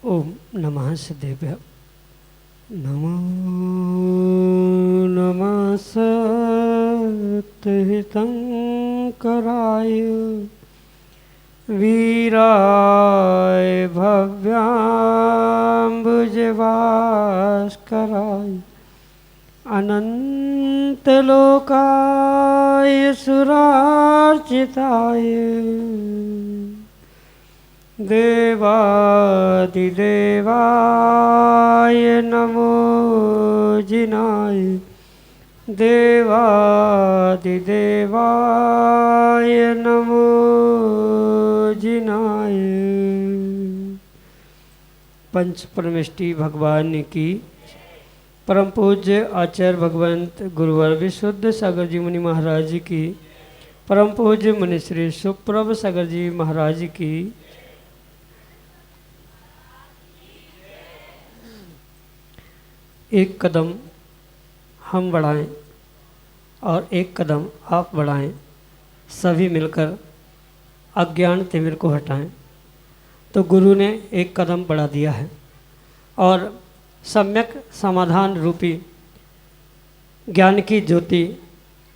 ओम नमः सिद्धेभ्य। नमो नमः सत्यहितंकराय वीराय भव्याम्बुजभास्कराय अनंतलोकाय सुरार्चिताय देवादिदेवाय नमो जिनाय देवादिदेवाय नमो जिनाय। पंच परमेष्टि भगवान की परम पूज्य आचार्य भगवंत गुरुवर विशुद्ध सागर जी मुनि महाराज की परम पूज्य मुनि श्री सुप्रभ सागर जी महाराज की एक कदम हम बढ़ाएं और एक कदम आप बढ़ाएं, सभी मिलकर अज्ञान तिमिर को हटाएं। तो गुरु ने एक कदम बढ़ा दिया है और सम्यक समाधान रूपी ज्ञान की ज्योति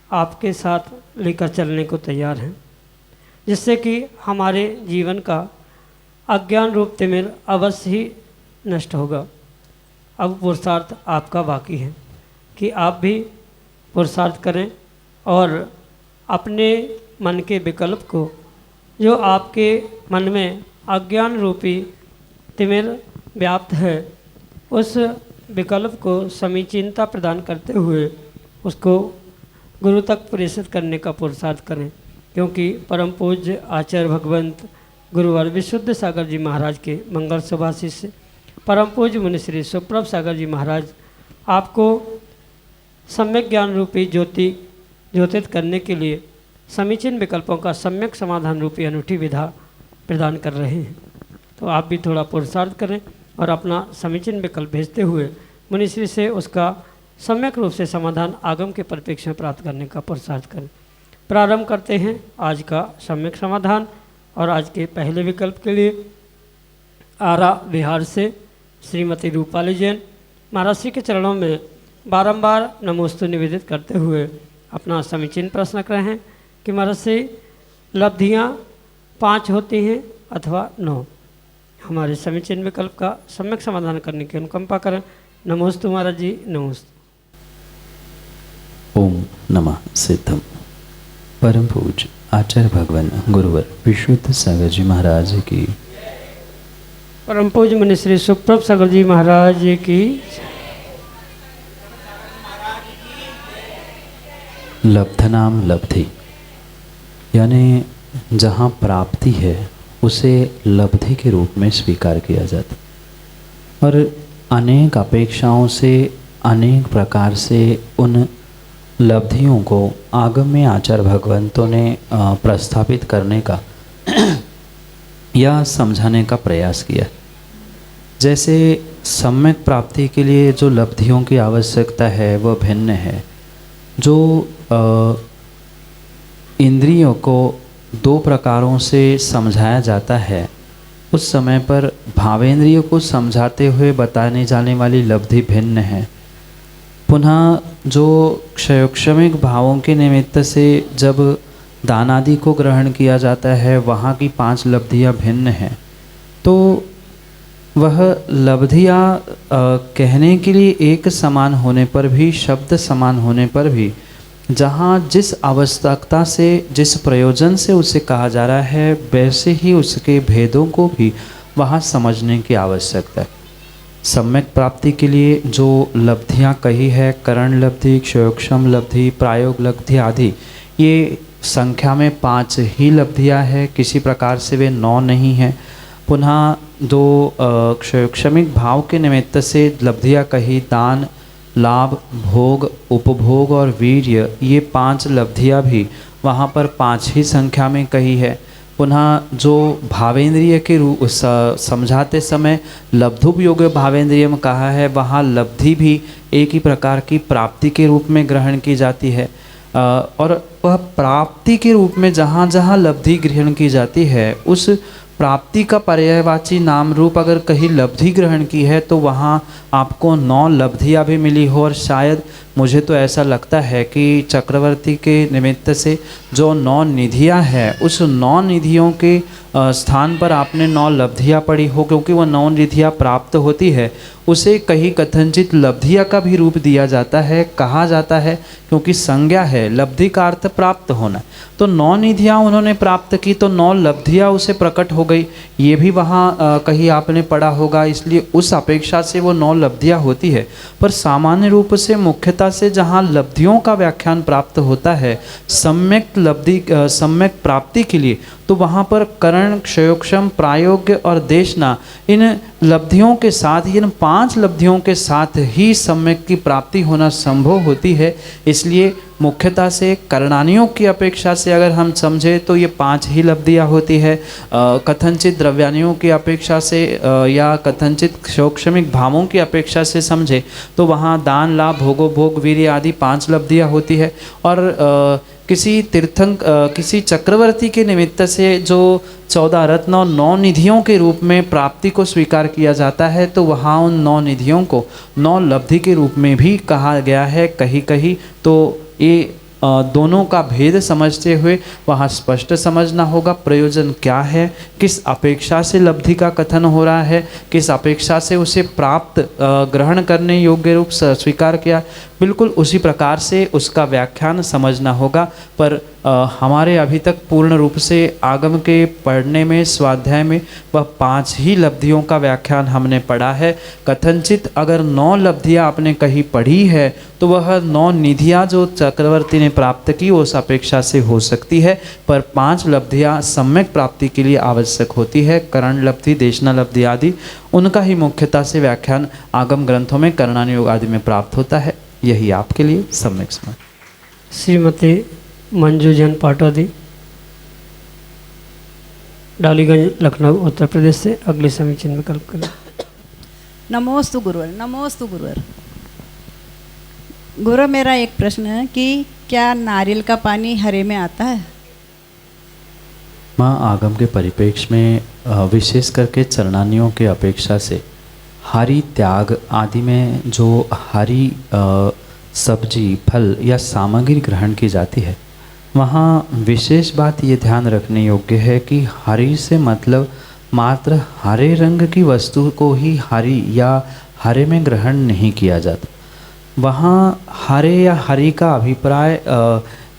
आपके साथ लेकर चलने को तैयार हैं, जिससे कि हमारे जीवन का अज्ञान रूप तिमिर अवश्य ही नष्ट होगा। अब पुरुषार्थ आपका बाकी है कि आप भी पुरुषार्थ करें और अपने मन के विकल्प को, जो आपके मन में अज्ञान रूपी तिमिर व्याप्त है, उस विकल्प को समीचीनता प्रदान करते हुए उसको गुरु तक प्रेषित करने का पुरुषार्थ करें, क्योंकि परम पूज्य आचार्य भगवंत गुरुवर विशुद्ध सागर जी महाराज के मंगल शुभाशीष से परम पूज्य मुनि श्री सुप्रभ सागर जी महाराज आपको सम्यक ज्ञान रूपी ज्योति ज्योतित करने के लिए समीचीन विकल्पों का सम्यक समाधान रूपी अनूठी विधा प्रदान कर रहे हैं। तो आप भी थोड़ा पुरुषार्थ करें और अपना समीचीन विकल्प भेजते हुए मुनिश्री से उसका सम्यक रूप से समाधान आगम के परिप्रेक्ष्य में प्राप्त करने का पुरुषार्थ करें। प्रारंभ करते हैं आज का सम्यक समाधान। और आज के पहले विकल्प के लिए आरा बिहार से श्रीमती रूपाली जैन महाराज श्री के चरणों में बारंबार नमोस्तु निवेदित करते हुए अपना समीचीन प्रश्न कर रहे हैं कि महाराज श्री लब्धियाँ 5 होती हैं अथवा 9। हमारे समीचीन विकल्प का सम्यक समाधान करने की अनुकंपा करें। नमोस्तु महाराज जी, नमोस्तु। ओम नमः सिद्धम। परम पूज्य आचार्य भगवान गुरुवर विशुद्ध सागर जी महाराज की, परम पूज्य मुनि श्री सुप्रभ सागर जी महाराज की, लब्धनाम लब्धि, यानी जहाँ प्राप्ति है उसे लब्धि के रूप में स्वीकार किया जाता और अनेक अपेक्षाओं से अनेक प्रकार से उन लब्धियों को आगम में आचार्य भगवंतों ने प्रस्थापित करने का या समझाने का प्रयास किया। जैसे सम्यक प्राप्ति के लिए जो लब्धियों की आवश्यकता है वह भिन्न है। जो इंद्रियों को 2 प्रकारों से समझाया जाता है, उस समय पर भावेंद्रियों को समझाते हुए बताने जाने वाली लब्धि भिन्न है। पुनः जो क्षयोक्षमिक भावों के निमित्त से जब दान आदि को ग्रहण किया जाता है, वहाँ की 5 लब्धियाँ भिन्न हैं। तो वह लब्धियाँ कहने के लिए एक समान होने पर भी, शब्द समान होने पर भी, जहाँ जिस आवश्यकता से, जिस प्रयोजन से उसे कहा जा रहा है, वैसे ही उसके भेदों को भी वहाँ समझने की आवश्यकता है। सम्यक प्राप्ति के लिए जो लब्धियां कही है, करण लब्धि, क्षयोक्षम लब्धि, प्रायोग लब्धि आदि, ये संख्या में 5 ही लब्धियां हैं, किसी प्रकार से वे 9 नहीं हैं। पुनः दो क्षयोक्षमिक भाव के निमित्त से लब्धियां कही, दान, लाभ, भोग, उपभोग और वीर्य, ये 5 लब्धियां भी वहाँ पर 5 ही संख्या में कही है। पुनः जो भावेंद्रिय के रूप समझाते समय लब्धुपयोग भावेंद्रिय में कहा है, वहाँ लब्धि भी एक ही प्रकार की प्राप्ति के रूप में ग्रहण की जाती है। और वह प्राप्ति के रूप में जहाँ जहाँ लब्धि ग्रहण की जाती है, उस प्राप्ति का पर्यायवाची नाम रूप अगर कहीं लब्धि ग्रहण की है तो वहाँ आपको 9 लब्धियाँ भी मिली हो। और शायद मुझे तो ऐसा लगता है कि चक्रवर्ती के निमित्त से जो 9 निधियाँ हैं, उस 9 निधियों के स्थान पर आपने 9 लब्धियाँ पढ़ी हो, क्योंकि वह 9 निधियाँ प्राप्त होती है उसे कहीं कथनचित लब्धियाँ का भी रूप दिया जाता है, कहा जाता है, क्योंकि संज्ञा है, लब्धि का अर्थ प्राप्त होना। तो 9 निधियाँ उन्होंने प्राप्त की तो 9 लब्धियाँ उसे प्रकट हो गई, ये भी वहाँ कहीं आपने पढ़ा होगा, इसलिए उस अपेक्षा से वो 9 लब्धियाँ होती है। पर सामान्य रूप से मुख्यतः से जहाँ लब्धियों का व्याख्यान प्राप्त होता है सम्यक लब्धि सम्यक प्राप्ति के लिए, तो वहाँ पर करण, क्षयोक्षम, प्रायोग्य और देशना, इन लब्धियों के साथ ही, इन 5 लब्धियों के साथ ही सम्यक की प्राप्ति होना संभव होती है। इसलिए मुख्यतः से करणानियों की अपेक्षा से अगर हम समझें तो ये 5 ही लब्धियाँ होती है। कथनचित द्रव्यानियों की अपेक्षा से या कथनचित क्षयोक्षमिक भावों की अपेक्षा से समझे तो वहाँ दान, लाभ, भोगोभोग, वीर्य आदि 5 लब्धियाँ होती है। और किसी किसी चक्रवर्ती के निमित्त से जो 14 रत्न और 9 निधियों के रूप में प्राप्ति को स्वीकार किया जाता है, तो वहाँ उन 9 निधियों को 9 लब्धि के रूप में भी कहा गया है कहीं कहीं। तो ये दोनों का भेद समझते हुए वहाँ स्पष्ट समझना होगा प्रयोजन क्या है, किस अपेक्षा से लब्धि का कथन हो रहा है, किस अपेक्षा से उसे प्राप्त ग्रहण करने योग्य रूप स्वीकार किया, बिल्कुल उसी प्रकार से उसका व्याख्यान समझना होगा। पर हमारे अभी तक पूर्ण रूप से आगम के पढ़ने में, स्वाध्याय में वह 5 ही लब्धियों का व्याख्यान हमने पढ़ा है। कथनचित अगर 9 लब्धियाँ आपने कहीं पढ़ी है तो वह 9 निधियाँ जो चक्रवर्ती ने प्राप्त की उस अपेक्षा से हो सकती है, पर 5 लब्धियाँ सम्यक प्राप्ति के लिए आवश्यक होती है। करण लब्धि, देशना लब्धि आदि, उनका ही मुख्यतः से व्याख्यान आगम ग्रंथों में करणानि योग आदि में प्राप्त होता है। यही आपके लिए सम्यक समझ। श्रीमती मंजू जैन पाटोदी, डालीगंज, लखनऊ, उत्तर प्रदेश से अगले समीचीन में विकल्प करें। नमोस्तु गुरुवर, नमोस्तु गुरुवर। गुरु, मेरा एक प्रश्न है कि क्या नारियल का पानी हरे में आता है? माँ, आगम के परिप्रेक्ष्य में विशेष करके चरणानियों के अपेक्षा से हरि त्याग आदि में जो हरी सब्जी, फल या सामग्री ग्रहण की जाती है, वहाँ विशेष बात ये ध्यान रखने योग्य है कि हरी से मतलब मात्र हरे रंग की वस्तु को ही हरी या हरे में ग्रहण नहीं किया जाता। वहाँ हरे या हरी का अभिप्राय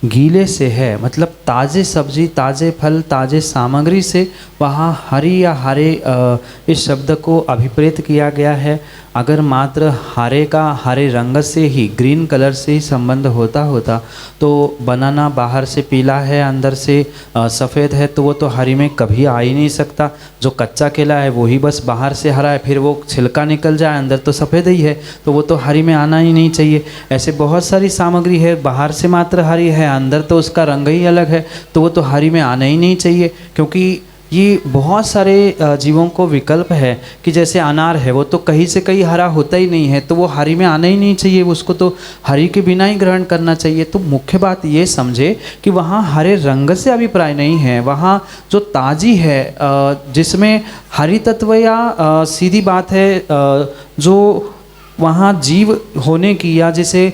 गीले से है, मतलब ताज़े सब्जी, ताज़े फल, ताज़े सामग्री से वहाँ हरी या हरे इस शब्द को अभिप्रेत किया गया है। अगर मात्र हरे का हरे रंग से ही, ग्रीन कलर से ही संबंध होता तो बनाना बाहर से पीला है, अंदर से सफ़ेद है, तो वो तो हरी में कभी आ ही नहीं सकता। जो कच्चा केला है वो ही बस बाहर से हरा है, फिर वो छिलका निकल जाए, अंदर तो सफ़ेद ही है, तो वो तो हरी में आना ही नहीं चाहिए। ऐसे बहुत सारी सामग्री है, बाहर से मात्र हरी है, अंदर तो उसका रंग ही अलग है, तो वो तो हरी में आना ही नहीं चाहिए। क्योंकि ये बहुत सारे जीवों को विकल्प है कि जैसे अनार है, वो तो कहीं से कहीं हरा होता ही नहीं है, तो वो हरी में आना ही नहीं चाहिए, उसको तो हरी के बिना ही ग्रहण करना चाहिए। तो मुख्य बात ये समझे कि वहाँ हरे रंग से अभिप्राय नहीं है, वहाँ जो ताजी है जिसमें हरी तत्व या सीधी बात है जो वहाँ जीव होने की या जिसे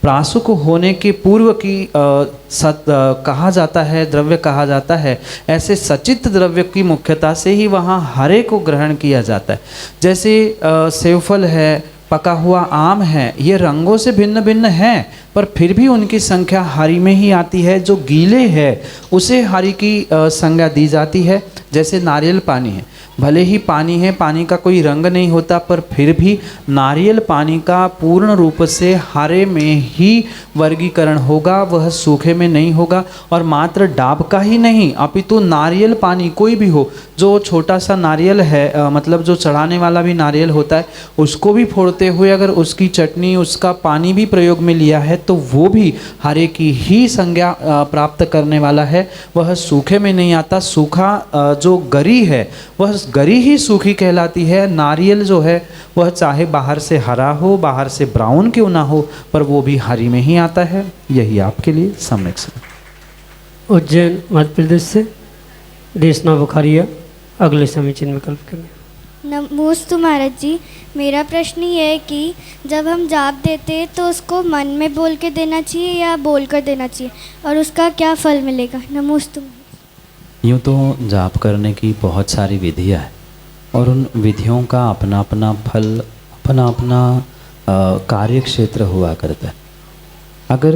प्रासुक होने के पूर्व की कहा जाता है, द्रव्य कहा जाता है, ऐसे सचित द्रव्य की मुख्यता से ही वहाँ हरे को ग्रहण किया जाता है। जैसे सेवफल है, पका हुआ आम है, ये रंगों से भिन्न भिन्न हैं, पर फिर भी उनकी संख्या हरी में ही आती है। जो गीले है उसे हरी की संज्ञा दी जाती है। जैसे नारियल पानी है, भले ही पानी है, पानी का कोई रंग नहीं होता, पर फिर भी नारियल पानी का पूर्ण रूप से हरे में ही वर्गीकरण होगा, वह सूखे में नहीं होगा। और मात्र डाब का ही नहीं, अपितु नारियल पानी कोई भी हो, जो छोटा सा नारियल है, मतलब जो चढ़ाने वाला भी नारियल होता है, उसको भी फोड़ते हुए अगर उसकी चटनी, उसका पानी भी प्रयोग में लिया है तो वो भी हरे की ही संज्ञा प्राप्त करने वाला है, वह सूखे में नहीं आता। सूखा जो गरी है वह गरी ही सूखी कहलाती है। नारियल जो है वह चाहे बाहर से हरा हो, बाहर से ब्राउन क्यों ना हो, पर वो भी हरी में ही आता है। यही आपके लिए सम्यक समझ। उज्जैन मध्य प्रदेश से देशना बुखारिया अगले समीचीन में कल्प करें। नमोस्तु महाराज जी, मेरा प्रश्न ये है कि जब हम जाप देते हैं तो उसको मन में बोल के देना चाहिए या बोल कर देना चाहिए, और उसका क्या फल मिलेगा? नमोस्तु। यूँ तो जाप करने की बहुत सारी विधियाँ हैं और उन विधियों का अपना अपना फल, अपना अपना कार्य क्षेत्र हुआ करता है। अगर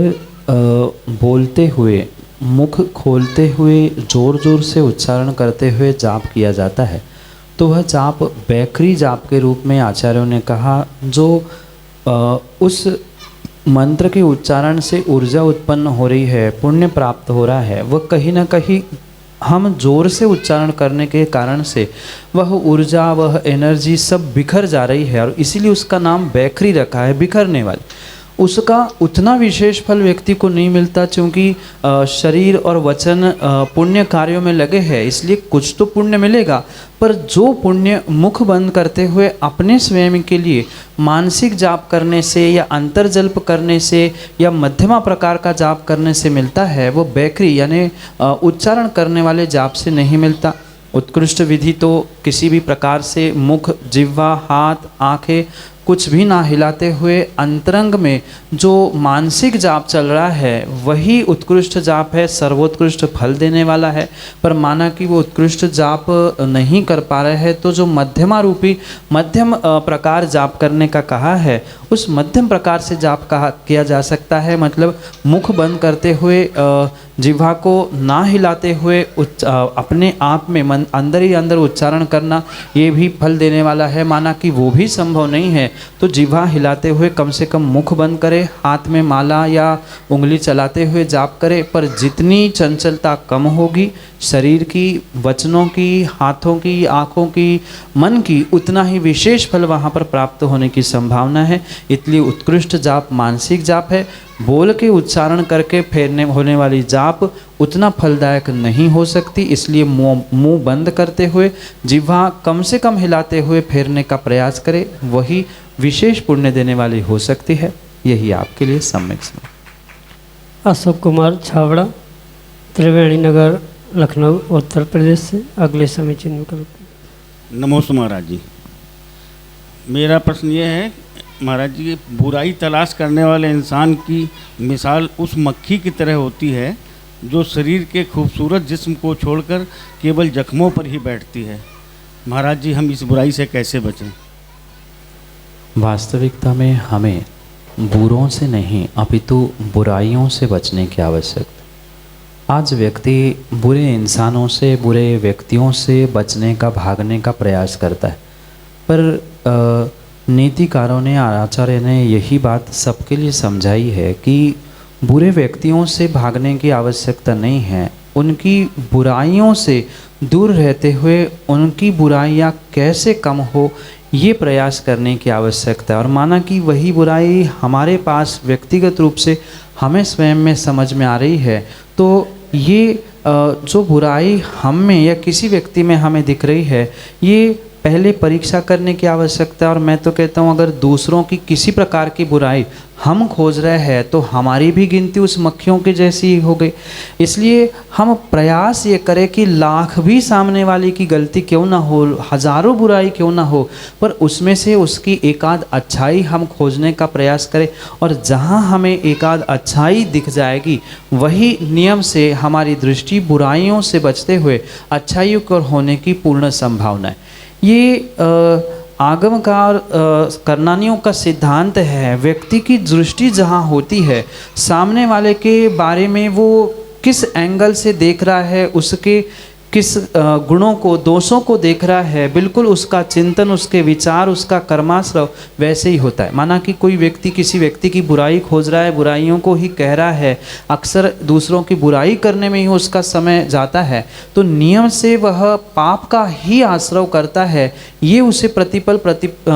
बोलते हुए, मुख खोलते हुए, ज़ोर ज़ोर से उच्चारण करते हुए जाप किया जाता है तो वह जाप बैखरी जाप के रूप में आचार्यों ने कहा। जो उस मंत्र के उच्चारण से ऊर्जा उत्पन्न हो रही है, पुण्य प्राप्त हो रहा है, वह कहीं ना कहीं हम जोर से उच्चारण करने के कारण से वह ऊर्जा, वह एनर्जी सब बिखर जा रही है, और इसीलिए उसका नाम बैखरी रखा है, बिखरने वाली। उसका उतना विशेष फल व्यक्ति को नहीं मिलता, क्योंकि शरीर और वचन पुण्य कार्यों में लगे हैं, इसलिए कुछ तो पुण्य मिलेगा। पर जो पुण्य मुख बंद करते हुए अपने स्वयं के लिए मानसिक जाप करने से या अंतर्जल्प करने से या मध्यमा प्रकार का जाप करने से मिलता है, वो बैखरी यानी उच्चारण करने वाले जाप से नहीं मिलता। उत्कृष्ट विधि तो किसी भी प्रकार से मुख, जिह्वा, हाथ, आँखें कुछ भी ना हिलाते हुए अंतरंग में जो मानसिक जाप चल रहा है वही उत्कृष्ट जाप है, सर्वोत्कृष्ट फल देने वाला है। पर माना कि वो उत्कृष्ट जाप नहीं कर पा रहे हैं तो जो मध्यमा रूपी मध्यम प्रकार जाप करने का कहा है, उस मध्यम प्रकार से जाप किया जा सकता है। मतलब मुख बंद करते हुए, जिह्वा को ना हिलाते हुए अपने आप में अंदर ही अंदर उच्चारण करना, ये भी फल देने वाला है। माना कि वो भी संभव नहीं है तो जिह्वा हिलाते हुए कम से कम मुख बंद करे, हाथ में माला या उंगली चलाते हुए जाप करे। पर जितनी चंचलता कम होगी शरीर की, वचनों की, हाथों की, आँखों की, मन की, उतना ही विशेष फल वहाँ पर प्राप्त होने की संभावना है। इसलिए उत्कृष्ट जाप मानसिक जाप है। बोल के उच्चारण करके फेरने होने वाली जाप उतना फलदायक नहीं हो सकती, इसलिए मुंह बंद करते हुए, जिह्वा कम से कम हिलाते हुए फेरने का प्रयास करें, वही विशेष पुण्य देने वाली हो सकती है। यही आपके लिए सम्यक समझ। अशोक कुमार छावड़ा, त्रिवेणी नगर, लखनऊ, उत्तर प्रदेश से अगले समीचीन में कल्प। नमोस्तु महाराज जी, मेरा प्रश्न ये है महाराज जी, बुराई तलाश करने वाले इंसान की मिसाल उस मक्खी की तरह होती है जो शरीर के खूबसूरत जिस्म को छोड़कर केवल जख्मों पर ही बैठती है। महाराज जी, हम इस बुराई से कैसे बचें? वास्तविकता में हमें बुरों से नहीं अपितु बुराइयों से बचने की आवश्यकता। आज व्यक्ति बुरे इंसानों से, बुरे व्यक्तियों से बचने का, भागने का प्रयास करता है, पर नीतिकारों ने, आचार्य ने यही बात सबके लिए समझाई है कि बुरे व्यक्तियों से भागने की आवश्यकता नहीं है, उनकी बुराइयों से दूर रहते हुए उनकी बुराइयां कैसे कम हो ये प्रयास करने की आवश्यकता है। और माना कि वही बुराई हमारे पास व्यक्तिगत रूप से हमें स्वयं में समझ में आ रही है, तो ये जो बुराई हम में या किसी व्यक्ति में हमें दिख रही है, ये पहले परीक्षा करने की आवश्यकता है। और मैं तो कहता हूँ, अगर दूसरों की किसी प्रकार की बुराई हम खोज रहे हैं तो हमारी भी गिनती उस मक्खियों की जैसी ही हो गई। इसलिए हम प्रयास ये करें कि लाख भी सामने वाले की गलती क्यों ना हो, हजारों बुराई क्यों ना हो, पर उसमें से उसकी एकाध अच्छाई हम खोजने का प्रयास करें। और जहाँ हमें एकाध अच्छाई दिख जाएगी, वही नियम से हमारी दृष्टि बुराइयों से बचते हुए अच्छाइयों को होने की पूर्ण संभावना है। ये आगम का और करनानियों का सिद्धांत है। व्यक्ति की दृष्टि जहाँ होती है, सामने वाले के बारे में वो किस एंगल से देख रहा है, उसके किस गुणों को, दोषों को देख रहा है, बिल्कुल उसका चिंतन, उसके विचार, उसका कर्माश्रव वैसे ही होता है। माना कि कोई व्यक्ति किसी व्यक्ति की बुराई खोज रहा है, बुराइयों को ही कह रहा है, अक्सर दूसरों की बुराई करने में ही उसका समय जाता है, तो नियम से वह पाप का ही आश्रव करता है। ये उसे प्रतिपल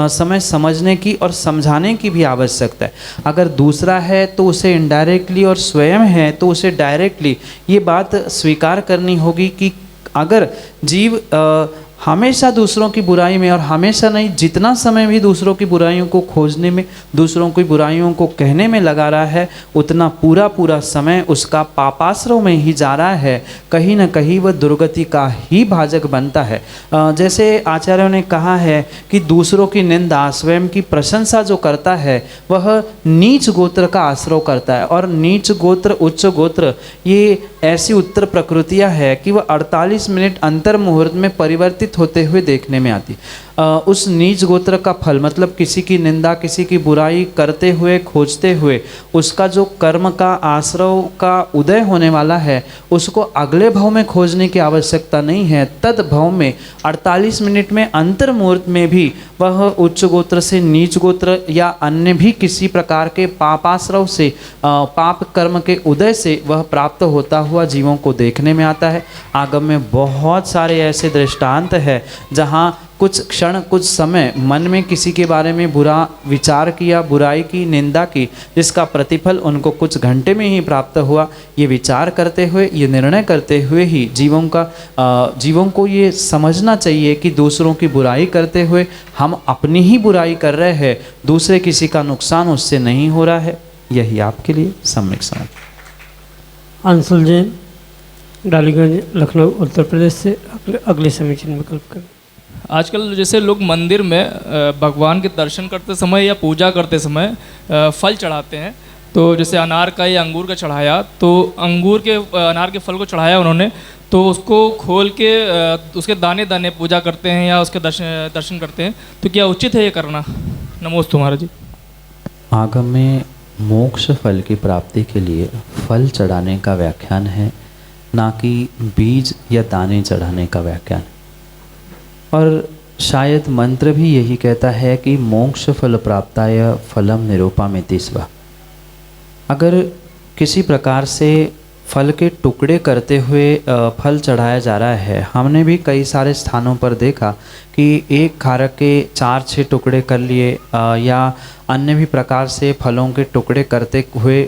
समय समझने की और समझाने की भी आवश्यकता है। अगर दूसरा है तो उसे इनडायरेक्टली, और स्वयं है तो उसे डायरेक्टली ये बात स्वीकार करनी होगी कि अगर जीव हमेशा दूसरों की बुराई में, और हमेशा नहीं, जितना समय भी दूसरों की बुराइयों को खोजने में, दूसरों की बुराइयों को कहने में लगा रहा है, उतना पूरा समय उसका पापाश्रव में ही जा रहा है। कहीं ना कहीं वह दुर्गति का ही भाजक बनता है। जैसे आचार्यों ने कहा है कि दूसरों की निंदा, स्वयं की प्रशंसा जो करता है वह नीच गोत्र का आश्रय करता है। और नीच गोत्र, उच्च गोत्र, ये ऐसी उत्तर प्रकृतियाँ है कि वह 48 मिनट अंतर मुहूर्त में परिवर्तित होते हुए देखने में आती। उस नीच गोत्र का फल, मतलब किसी की निंदा, किसी की बुराई करते हुए, खोजते हुए, उसका जो कर्म का आश्रव का उदय होने वाला है, उसको अगले भव में खोजने की आवश्यकता नहीं है। तद भव में 48 मिनट में अंतर मुहूर्त में भी वह उच्च गोत्र से नीच गोत्र या अन्य भी किसी प्रकार के पापाश्रव से, पाप कर्म के उदय से वह प्राप्त होता हुआ जीवों को देखने में आता है। आगम में बहुत सारे ऐसे दृष्टांत है जहाँ कुछ क्षण, कुछ समय मन में किसी के बारे में बुरा विचार किया, बुराई की, निंदा की, जिसका प्रतिफल उनको कुछ घंटे में ही प्राप्त हुआ। ये विचार करते हुए, ये निर्णय करते हुए ही जीवों को ये समझना चाहिए कि दूसरों की बुराई करते हुए हम अपनी ही बुराई कर रहे हैं, दूसरे किसी का नुकसान उससे नहीं हो रहा है। यही आपके लिए सम्यक समझ। अंशुल जैन, डालीगंज, लखनऊ, उत्तर प्रदेश से अगले समीक्षण विकल्प करें। आजकल जैसे लोग मंदिर में भगवान के दर्शन करते समय या पूजा करते समय फल चढ़ाते हैं, तो जैसे अनार का या अंगूर का चढ़ाया, तो अनार के फल को चढ़ाया उन्होंने, तो उसको खोल के उसके दाने दाने पूजा करते हैं या उसके दर्शन करते हैं, तो क्या उचित है ये करना? नमोस्तु महाराज जी। आगम में मोक्ष फल की प्राप्ति के लिए फल चढ़ाने का व्याख्यान है, ना कि बीज या दाने चढ़ाने का व्याख्यान। और शायद मंत्र भी यही कहता है कि मोक्ष फल प्राप्ताय फलम निरूपामिति स्वा। अगर किसी प्रकार से फल के टुकड़े करते हुए फल चढ़ाया जा रहा है, हमने भी कई सारे स्थानों पर देखा कि एक खारक के 4-6 टुकड़े कर लिए, या अन्य भी प्रकार से फलों के टुकड़े करते हुए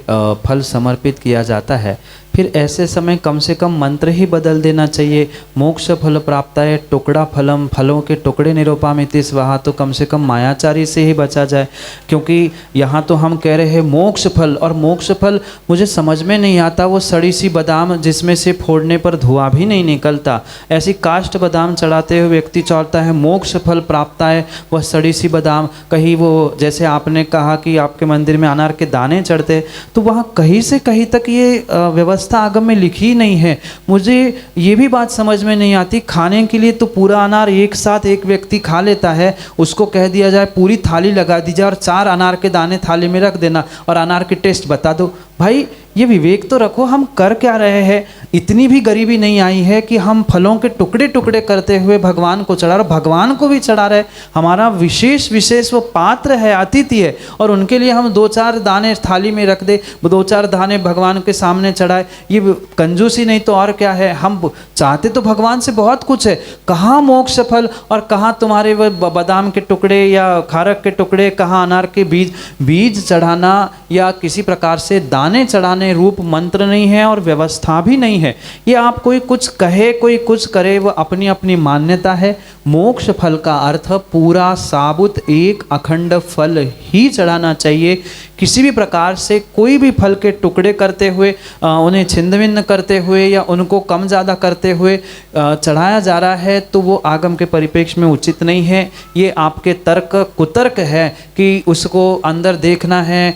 फल समर्पित किया जाता है। फिर ऐसे समय कम से कम मंत्र ही बदल देना चाहिए। मोक्ष फल प्राप्ताय टुकड़ा फलम, फलों के टुकड़े निरूपामिति स्वाहा, तो कम से कम मायाचारी से ही बचा जाए। क्योंकि यहाँ तो हम कह रहे हैं मोक्ष फल, और मोक्ष फल मुझे समझ में नहीं आता, वो सड़ी सी बादाम जिसमें से फोड़ने पर धुआं भी नहीं निकलता, ऐसी काष्ठ बादाम चढ़ाते हुए व्यक्ति चाहता है मोक्ष फल प्राप्ताय, वह सड़ी सी बादाम। कहीं वो, जैसे आपने कहा कि आपके मंदिर में अनार के दाने चढ़ते, तो वहाँ कहीं से कहीं तक ये व्यवस्था आगम में लिखी नहीं है। मुझे ये भी बात समझ में नहीं आती, खाने के लिए तो पूरा अनार एक साथ एक व्यक्ति खा लेता है, उसको कह दिया जाए पूरी थाली लगा दी जाए और 4 अनार के दाने थाली में रख देना और अनार की टेस्ट बता दो। भाई ये विवेक तो रखो, हम कर क्या रहे हैं? इतनी भी गरीबी नहीं आई है कि हम फलों के टुकड़े टुकड़े करते हुए भगवान को चढ़ा रहे, भगवान को भी चढ़ा रहे। हमारा विशेष वो पात्र है, अतिथि है, और उनके लिए हम 2-4 दाने थाली में रख दे, 2-4 दाने भगवान के सामने चढ़ाए, ये कंजूसी नहीं तो और क्या है? हम चाहते तो भगवान से बहुत कुछ है, कहाँ मोक्ष फल और कहाँ तुम्हारे वो बादाम के टुकड़े या खारक के टुकड़े, कहाँ अनार के बीज चढ़ाना या किसी प्रकार से दाने चढ़ाने रूप मंत्र नहीं है और व्यवस्था भी नहीं है। ये आप कोई कुछ कहे, कोई कुछ करे, वो अपनी अपनी मान्यता है। मोक्ष फल का अर्थ पूरा साबुत एक अखंड फल ही चढ़ाना चाहिए। किसी भी प्रकार से कोई भी फल के टुकड़े करते हुए, उन्हें छिन्न भिन्न करते हुए या उनको कम ज़्यादा करते हुए चढ़ाया जा रहा है, तो वो आगम के परिप्रेक्ष्य में उचित नहीं है। ये आपके तर्क कुतर्क है कि उसको अंदर देखना है,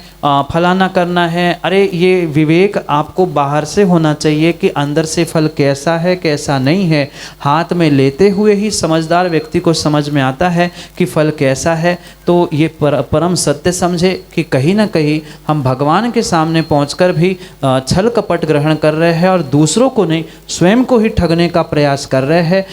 फलाना करना है। अरे ये विवेक आपको बाहर से होना चाहिए कि अंदर से फल कैसा है कैसा नहीं है। हाथ में लेते हुए ही समझदार व्यक्ति को समझ में आता है कि फल कैसा है। तो ये परम सत्य समझे कि कहीं ना कहीं हम भगवान के सामने पहुंचकर भी छल कपट ग्रहण कर रहे हैं और दूसरों को नहीं, स्वयं को ही ठगने का प्रयास कर रहे हैं।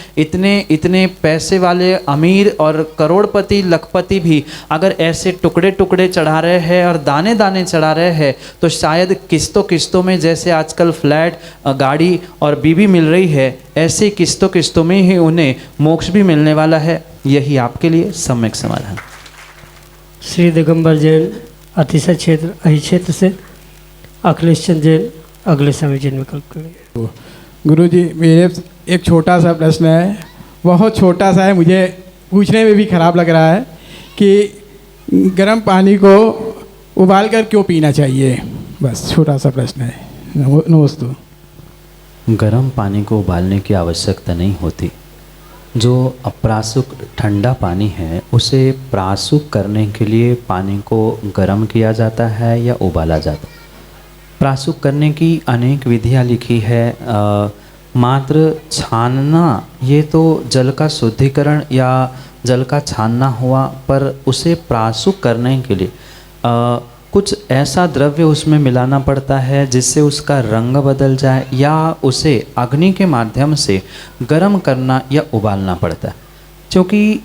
इतने पैसे वाले अमीर और करोड़पति लखपति भी अगर ऐसे टुकड़े टुकड़े चढ़ा रहे हैं और दाने दाने चढ़ा रहे हैं तो शायद किस्तों में, जैसे आजकल फ्लैट, गाड़ी और बीवी मिल रही है, ऐसे किस्तों में ही उन्हें मोक्ष भी मिलने वाला है। यही आपके लिए सम्यक समाधान। श्री दिगंबर जैन अतिशय क्षेत्र अहि क्षेत्र से अखिलेश चंद्र जैन अगले समय जन्म कल्प करेंगे। गुरु जी, मेरे एक छोटा सा प्रश्न है, बहुत छोटा सा है, मुझे पूछने में भी खराब लग रहा है कि गर्म पानी को उबाल कर क्यों पीना चाहिए? बस छोटा सा प्रश्न है। नमस्ते। गर्म पानी को उबालने की आवश्यकता नहीं होती। जो अप्रासुक ठंडा पानी है उसे प्रासुक करने के लिए पानी को गर्म किया जाता है या उबाला जाता है। प्रासुक करने की अनेक विधियां लिखी है। मात्र छानना, ये तो जल का शुद्धिकरण या जल का छानना हुआ, पर उसे प्रासुक करने के लिए कुछ ऐसा द्रव्य उसमें मिलाना पड़ता है जिससे उसका रंग बदल जाए, या उसे अग्नि के माध्यम से गर्म करना या उबालना पड़ता है, क्योंकि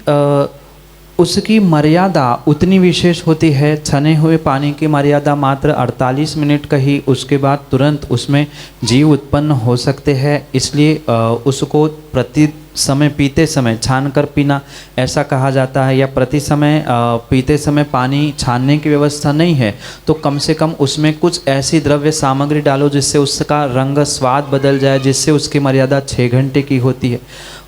उसकी मर्यादा उतनी विशेष होती है। छने हुए पानी की मर्यादा मात्र 48 मिनट का ही, उसके बाद तुरंत उसमें जीव उत्पन्न हो सकते हैं। इसलिए उसको प्रति समय पीते समय छान कर पीना ऐसा कहा जाता है, या प्रति समय पीते समय पानी छानने की व्यवस्था नहीं है तो कम से कम उसमें कुछ ऐसी द्रव्य सामग्री डालो जिससे उसका रंग स्वाद बदल जाए, जिससे उसकी मर्यादा 6 घंटे की होती है।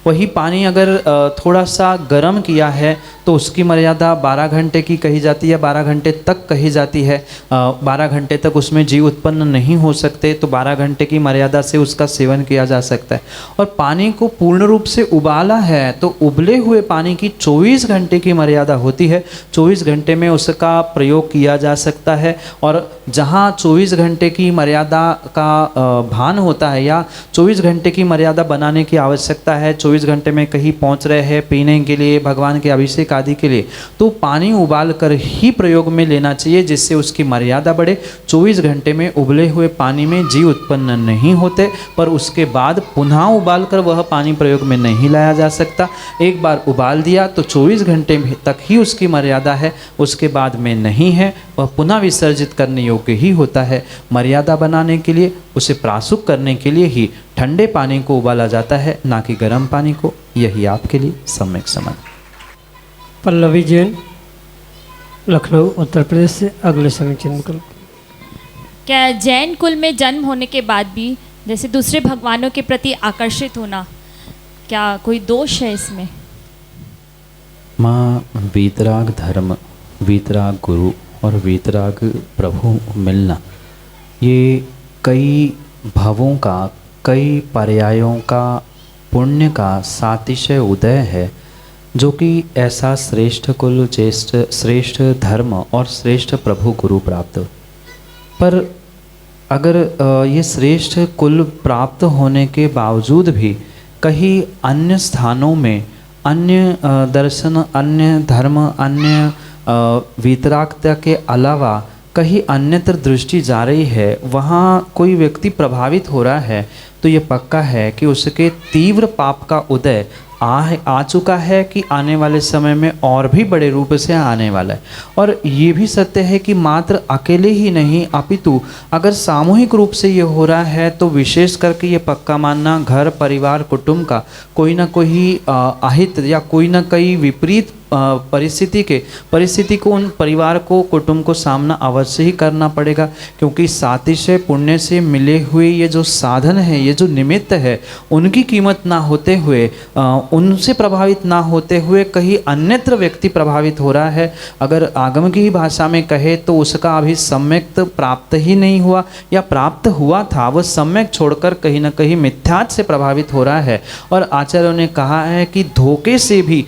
वही पानी अगर थोड़ा सा गर्म किया है तो उसकी मर्यादा 12 घंटे की कही जाती है, 12 घंटे तक कही जाती है। 12 घंटे तक उसमें जीव उत्पन्न नहीं हो सकते, तो 12 घंटे की मर्यादा से उसका सेवन किया जा सकता है। और पानी को पूर्ण रूप से उबाला है तो उबले हुए पानी की 24 घंटे की मर्यादा होती है। 24 घंटे में उसका प्रयोग किया जा सकता है। और जहाँ 24 घंटे की मर्यादा का भान होता है या 24 घंटे की मर्यादा बनाने की आवश्यकता है, 24 घंटे में कहीं पहुँच रहे हैं पीने के लिए, भगवान के अभिषेक आदि के लिए, तो पानी उबाल कर ही प्रयोग में लेना चाहिए जिससे उसकी मर्यादा बढ़े। 24 घंटे में उबले हुए पानी में जीव उत्पन्न नहीं होते, पर उसके बाद पुनः उबाल कर वह पानी प्रयोग में नहीं लाया जा सकता। एक बार उबाल दिया तो 24 घंटे तक ही उसकी मर्यादा है, उसके बाद में नहीं है, वह पुनः विसर्जित करने योग्य ही होता है। मर्यादा बनाने के लिए, उसे प्रासुक करने के लिए ही ठंडे पानी को उबाला जाता है, ना कि गर्म पानी को। यही आपके लिए सम्यक समाधान। पल्लवी जैन लखनऊ उत्तर प्रदेश से अगले समय जन्म कल्प। क्या जैन कुल में जन्म होने के बाद भी जैसे दूसरे भगवानों के प्रति आकर्षित होना, क्या कोई दोष है इसमें? माँ, वीतराग धर्म, वीतराग गुरु और वीतराग प्रभु मिलना, ये कई भवों का, कई पर्यायों का पुण्य का सातिशय उदय है, जो कि ऐसा श्रेष्ठ कुल, श्रेष्ठ धर्म और श्रेष्ठ प्रभु गुरु प्राप्त। पर अगर ये श्रेष्ठ कुल प्राप्त होने के बावजूद भी कहीं अन्य स्थानों में अन्य दर्शन, अन्य धर्म, अन्य वीतरागता के अलावा कहीं अन्यत्र दृष्टि जा रही है, वहाँ कोई व्यक्ति प्रभावित हो रहा है, तो ये पक्का है कि उसके तीव्र पाप का उदय आ चुका है कि आने वाले समय में और भी बड़े रूप से आने वाला है। और ये भी सत्य है कि मात्र अकेले ही नहीं, अपितु अगर सामूहिक रूप से ये हो रहा है तो विशेष करके ये पक्का मानना, घर परिवार कुटुंब का कोई ना कोई अहित या कोई ना कोई विपरीत परिस्थिति को उन परिवार को, कुटुंब को सामना अवश्य ही करना पड़ेगा, क्योंकि सातिशय पुण्य से मिले हुए ये जो साधन है, ये जो निमित्त है, उनकी कीमत ना होते हुए, उनसे प्रभावित ना होते हुए कहीं अन्यत्र व्यक्ति प्रभावित हो रहा है। अगर आगम की ही भाषा में कहे तो उसका अभी सम्यक प्राप्त ही नहीं हुआ, या प्राप्त हुआ था वह सम्यक छोड़कर कहीं ना कहीं मिथ्यात् से प्रभावित हो रहा है। और आचार्यों ने कहा है कि धोखे से भी,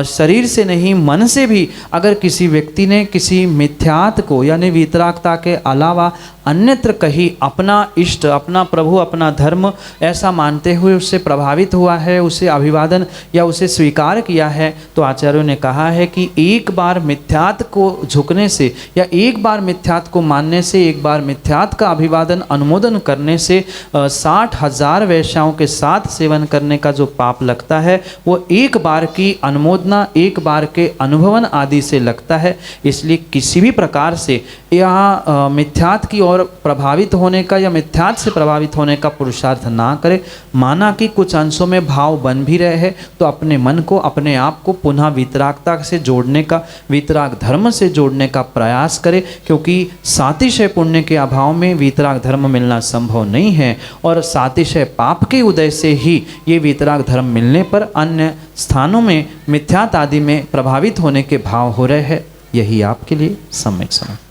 शरीर से नहीं मन से भी, अगर किसी व्यक्ति ने किसी मिथ्यात को यानी वीतरागता के अलावा अन्यत्र कहीं अपना इष्ट, अपना प्रभु, अपना धर्म ऐसा मानते हुए उससे प्रभावित हुआ है, उसे अभिवादन या उसे स्वीकार किया है, तो आचार्यों ने कहा है कि एक बार मिथ्यात को झुकने से या एक बार मिथ्यात को मानने से, एक बार मिथ्यात का अभिवादन अनुमोदन करने से 60,000 वेश्याओं के साथ सेवन करने का जो पाप लगता है वो एक बार की अनुमोदना, एक बार के अनुभवन आदि से लगता है। इसलिए किसी भी प्रकार से यहाँ मिथ्यात की ओर प्रभावित होने का या मिथ्यात से प्रभावित होने का पुरुषार्थ ना करे। माना कि कुछ अंशों में भाव बन भी रहे हैं तो अपने मन को, अपने आप को पुनः वीतरागता से जोड़ने का, वीतराग धर्म से जोड़ने का प्रयास करे, क्योंकि सातिशय पुण्य के अभाव में वीतराग धर्म मिलना संभव नहीं है और सातिशय पाप के उदय से ही ये वीतराग धर्म मिलने पर अन्य स्थानों में मिथ्यात आदि में प्रभावित होने के भाव हो रहे हैं। यही आपके लिए सम्यक समझ।